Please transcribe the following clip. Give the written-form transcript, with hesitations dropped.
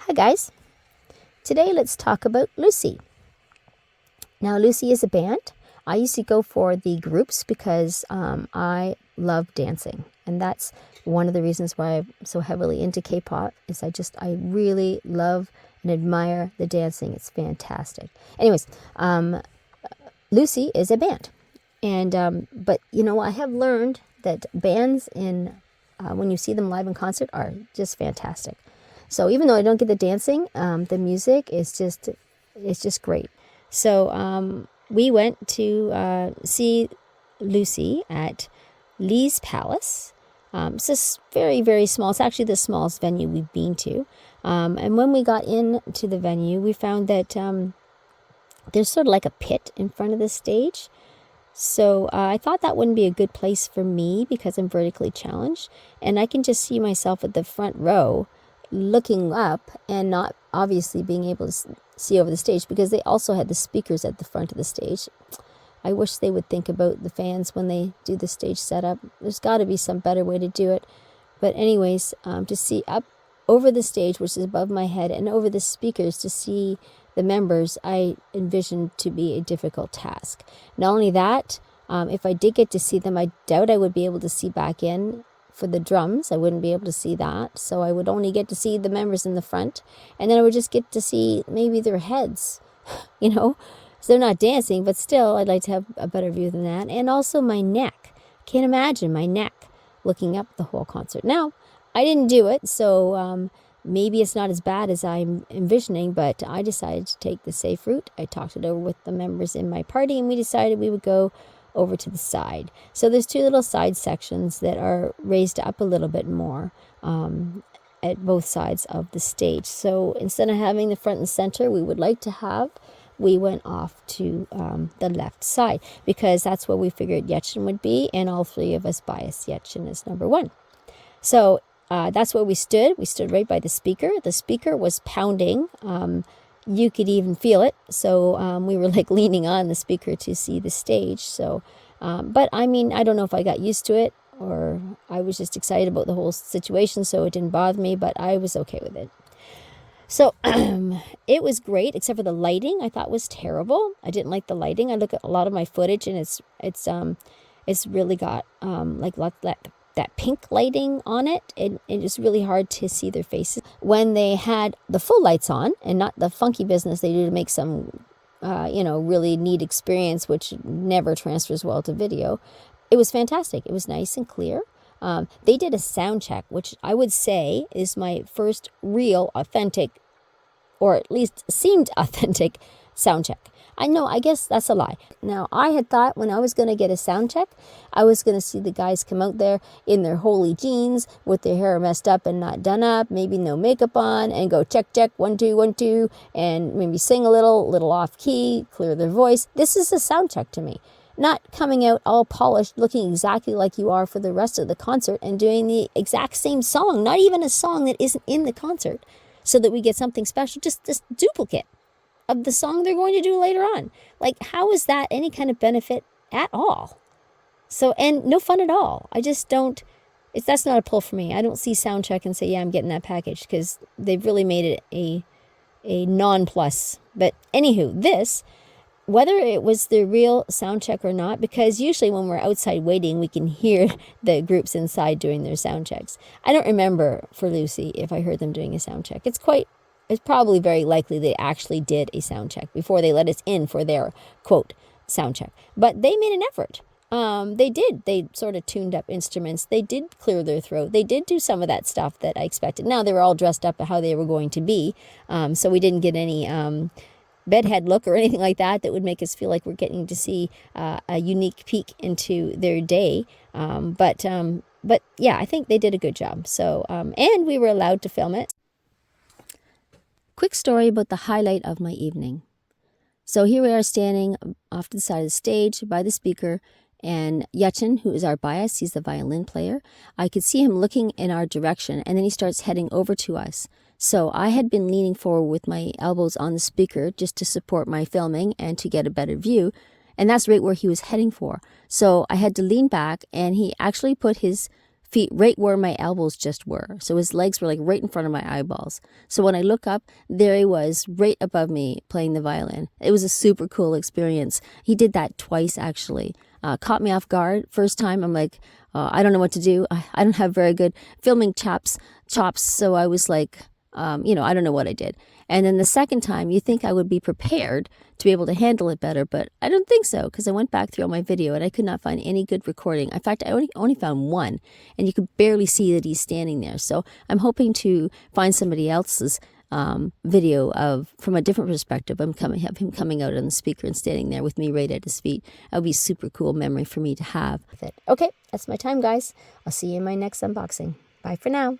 Hi guys, today let's talk about Lucy. Now Lucy is a band. I used to go for the groups because I love dancing, and that's one of the reasons why I'm so heavily into K-pop is I really love and admire the dancing. It's fantastic. Anyways, Lucy is a band, and but I have learned that bands when you see them live in concert are just fantastic. So even though I don't get the dancing, the music is just great. So we went to see Lucy at Lee's Palace. It's just very, very small. It's actually the smallest venue we've been to. And when we got into the venue, we found that there's sort of like a pit in front of the stage. So I thought that wouldn't be a good place for me because I'm vertically challenged. And I can just see myself at the front row looking up and not obviously being able to see over the stage because they also had the speakers at the front of the stage. I wish they would think about the fans when they do the stage setup. There's got to be some better way to do it. But anyways, to see up over the stage, which is above my head, and over the speakers to see the members, I envisioned to be a difficult task. Not only that, if I did get to see them, I doubt I would be able to see back in. For the drums, I wouldn't be able to see that. So I would only get to see the members in the front. And then I would just get to see maybe their heads, So they're not dancing, but still I'd like to have a better view than that. And also my neck. Can't imagine my neck looking up the whole concert. Now, I didn't do it, so maybe it's not as bad as I'm envisioning, but I decided to take the safe route. I talked it over with the members in my party, and we decided we would go over to the side. So there's two little side sections that are raised up a little bit more at both sides of the stage. So instead of having the front and center we went off to the left side because that's where we figured Yechan would be, and all three of us biased Yechan as number one. So that's where we stood. We stood right by the speaker. The speaker was pounding. You could even feel it. So we were like leaning on the speaker to see the stage. So, but I mean, I don't know if I got used to it or I was just excited about the whole situation. So it didn't bother me, but I was okay with it. So it was great, except for the lighting I thought was terrible. I didn't like the lighting. I look at a lot of my footage and it's really got that pink lighting on it. It is really hard to see their faces. When they had the full lights on and not the funky business they do to make some, really neat experience, which never transfers well to video, it was fantastic. It was nice and clear. They did a sound check, which I would say is my first real authentic, or at least seemed authentic, sound check. I guess that's a lie. Now, I had thought when I was going to get a sound check, I was going to see the guys come out there in their holy jeans with their hair messed up and not done up, maybe no makeup on, and go check, 1, 2, 1, 2, and maybe sing a little off key, clear their voice. This is a sound check to me. Not coming out all polished, looking exactly like you are for the rest of the concert and doing the exact same song, not even a song that isn't in the concert, so that we get something special, just this duplicate of the song they're going to do later on. Like, how is that any kind of benefit at all? So, and no fun at all. I just don't, that's not a pull for me. I don't see sound check and say, yeah, I'm getting that package, because they've really made it a non-plus. But anywho, this, whether it was the real sound check or not, because usually when we're outside waiting, we can hear the groups inside doing their sound checks. I don't remember for Lucy if I heard them doing a sound check. It's probably very likely they actually did a sound check before they let us in for their, quote, sound check. But they made an effort. They did. They sort of tuned up instruments. They did clear their throat. They did do some of that stuff that I expected. Now, they were all dressed up how they were going to be, so we didn't get any bedhead look or anything like that would make us feel like we're getting to see a unique peek into their day. But yeah, I think they did a good job. So, and we were allowed to film it. Quick story about the highlight of my evening. So here we are standing off to the side of the stage by the speaker, and Yechan, who is our bias, he's the violin player, I could see him looking in our direction, and then he starts heading over to us. So I had been leaning forward with my elbows on the speaker just to support my filming and to get a better view, and that's right where he was heading for. So I had to lean back, and he actually put his feet right where my elbows just were. So his legs were like right in front of my eyeballs. So when I look up, there he was right above me playing the violin. It was a super cool experience. He did that twice actually. Caught me off guard. First time, I'm like, I don't know what to do. I don't have very good filming chops. So I was like, I don't know what I did. And then the second time, you think I would be prepared to be able to handle it better, but I don't think so, because I went back through all my video and I could not find any good recording. In fact, I only found one, and you could barely see that he's standing there. So I'm hoping to find somebody else's video from a different perspective. Have him coming out on the speaker and standing there with me right at his feet. That would be a super cool memory for me to have. Okay, that's my time, guys. I'll see you in my next unboxing. Bye for now.